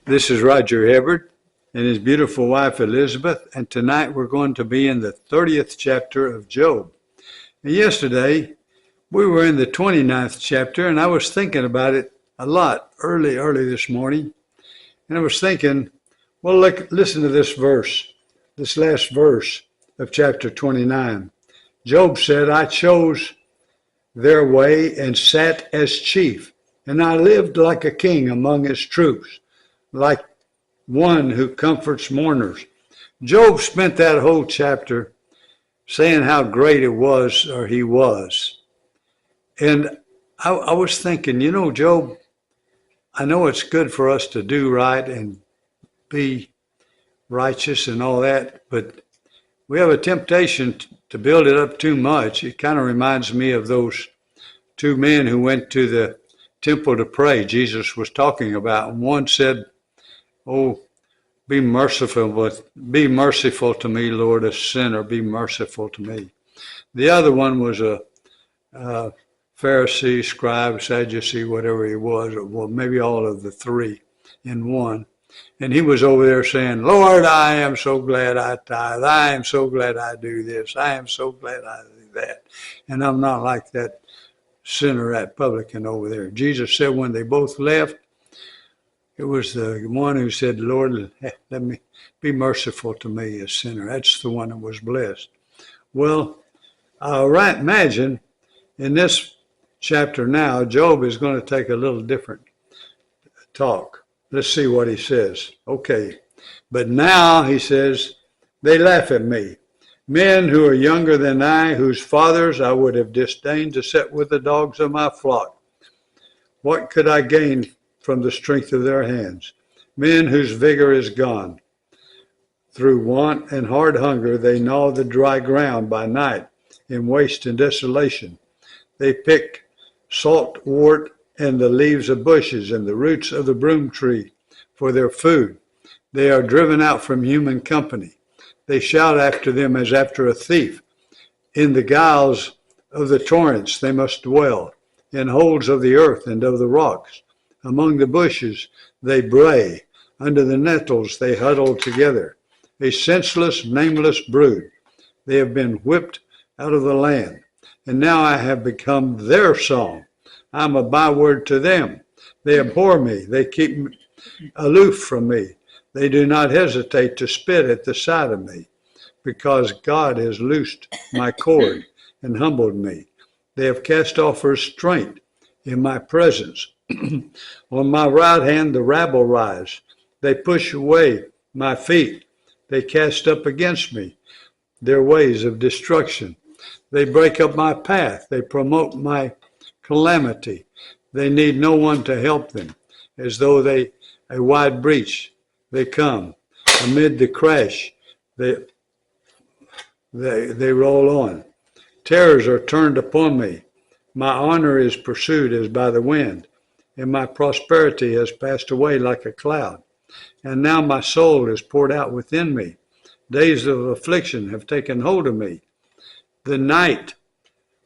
This is Roger Hibbard and his beautiful wife Elizabeth, and tonight we're going to be in the 30th chapter of Job. And yesterday we were in the 29th chapter, and I was thinking about it a lot early this morning. And I was thinking, well, listen to this verse, this last verse of chapter 29. Job said, I chose their way and sat as chief, and I lived like a king among his troops, like one who comforts mourners. Job spent that whole chapter saying how great it was, or he was. And I was thinking, Job, I know it's good for us to do right and be righteous and all that, but we have a temptation to build it up too much. It kind of reminds me of those two men who went to the temple to pray Jesus was talking about. And one said, oh, be merciful to me, Lord, a sinner, be merciful to me. The other one was a Pharisee, scribe, Sadducee, whatever he was, or well, maybe all of the three in one. And he was over there saying, Lord, I am so glad I tithe. I am so glad I do this. I am so glad I do that. And I'm not like that sinner, that publican over there. Jesus said when they both left, it was the one who said, Lord, let me be merciful to me, a sinner. That's the one that was blessed. Well, imagine in this chapter now, Job is going to take a little different talk. Let's see what he says. Okay. But now, he says, they laugh at me. Men who are younger than I, whose fathers I would have disdained to set with the dogs of my flock. What could I gain from the strength of their hands? Men whose vigor is gone. Through want and hard hunger, they gnaw the dry ground by night in waste and desolation. They pick salt wort and the leaves of bushes and the roots of the broom tree for their food. They are driven out from human company. They shout after them as after a thief. In the guiles of the torrents they must dwell, in holes of the earth and of the rocks. Among the bushes they bray, under the nettles they huddle together. A senseless, nameless brood. They have been whipped out of the land, and now I have become their song. I am a byword to them. They abhor me. They keep aloof from me. They do not hesitate to spit at the sight of me, because God has loosed my cord and humbled me. They have cast off restraint in my presence. On my right hand the rabble rise. They push away my feet. They cast up against me their ways of destruction. They break up my path. They promote my calamity. They need no one to help them. As though a wide breach they come. Amid the crash they roll on. Terrors are turned upon me. My honor is pursued as by the wind, and my prosperity has passed away like a cloud. And now my soul is poured out within me. Days of affliction have taken hold of me. The night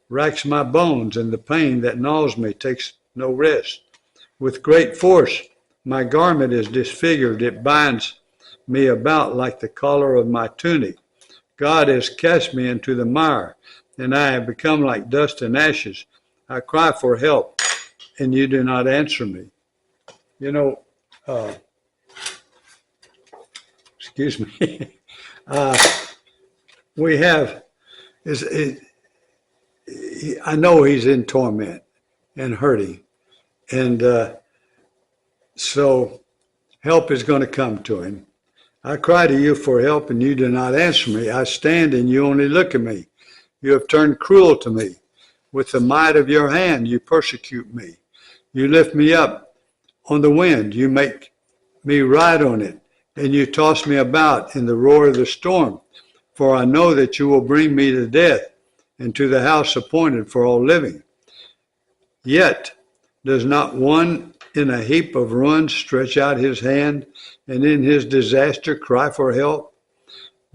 racks my bones, and the pain that gnaws me takes no rest. With great force, my garment is disfigured. It binds me about like the collar of my tunic. God has cast me into the mire, and I have become like dust and ashes. I cry for help, and you do not answer me. Excuse me. We have, I know he's in torment and hurting. And so help is going to come to him. I cry to you for help, and you do not answer me. I stand, and you only look at me. You have turned cruel to me. With the might of your hand, you persecute me. You lift me up on the wind. You make me ride on it, and you toss me about in the roar of the storm. For I know that you will bring me to death and to the house appointed for all living. Yet does not one in a heap of ruins stretch out his hand, and in his disaster cry for help?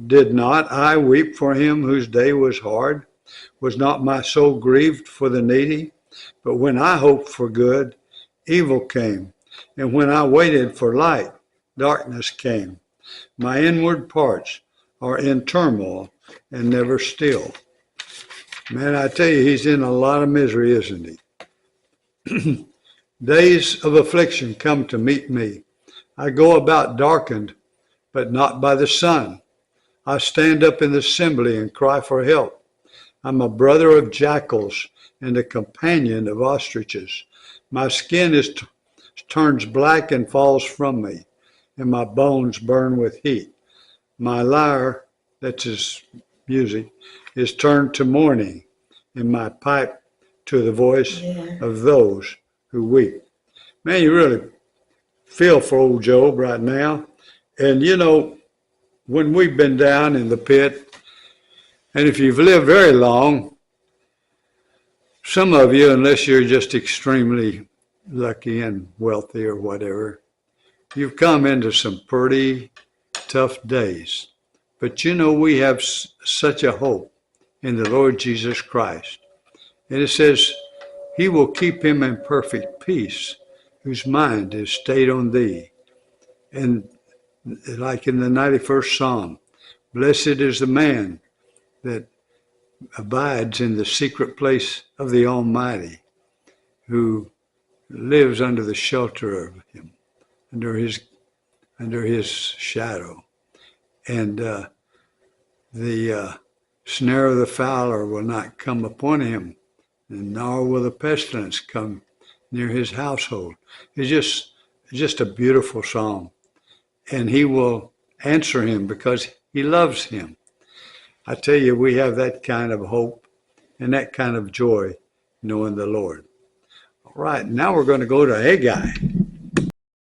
Did not I weep for him whose day was hard? Was not my soul grieved for the needy? But when I hoped for good, evil came. And when I waited for light, darkness came. My inward parts are in turmoil and never still. Man, I tell you, he's in a lot of misery, isn't he? Days of affliction come to meet me. I go about darkened, but not by the sun. I stand up in the assembly and cry for help. I'm a brother of jackals and a companion of ostriches. My skin turns black and falls from me, and my bones burn with heat. My lyre, that's his music, is turned to mourning, and my pipe to the voice of those who weep. Man, you really feel for old Job right now. And you know, when we've been down in the pit, and if you've lived very long, some of you, unless you're just extremely lucky and wealthy or whatever, you've come into some pretty tough days. But you know, we have such a hope in the Lord Jesus Christ. And it says, he will keep him in perfect peace, whose mind is stayed on thee. And like in the 91st Psalm, blessed is the man that abides in the secret place of the Almighty, who lives under the shelter of him, under his shadow. And the snare of the fowler will not come upon him, and nor will the pestilence come near his household. It's just a beautiful psalm. And he will answer him because he loves him. I tell you, we have that kind of hope and that kind of joy knowing the Lord. All right, now we're going to go to Haggai.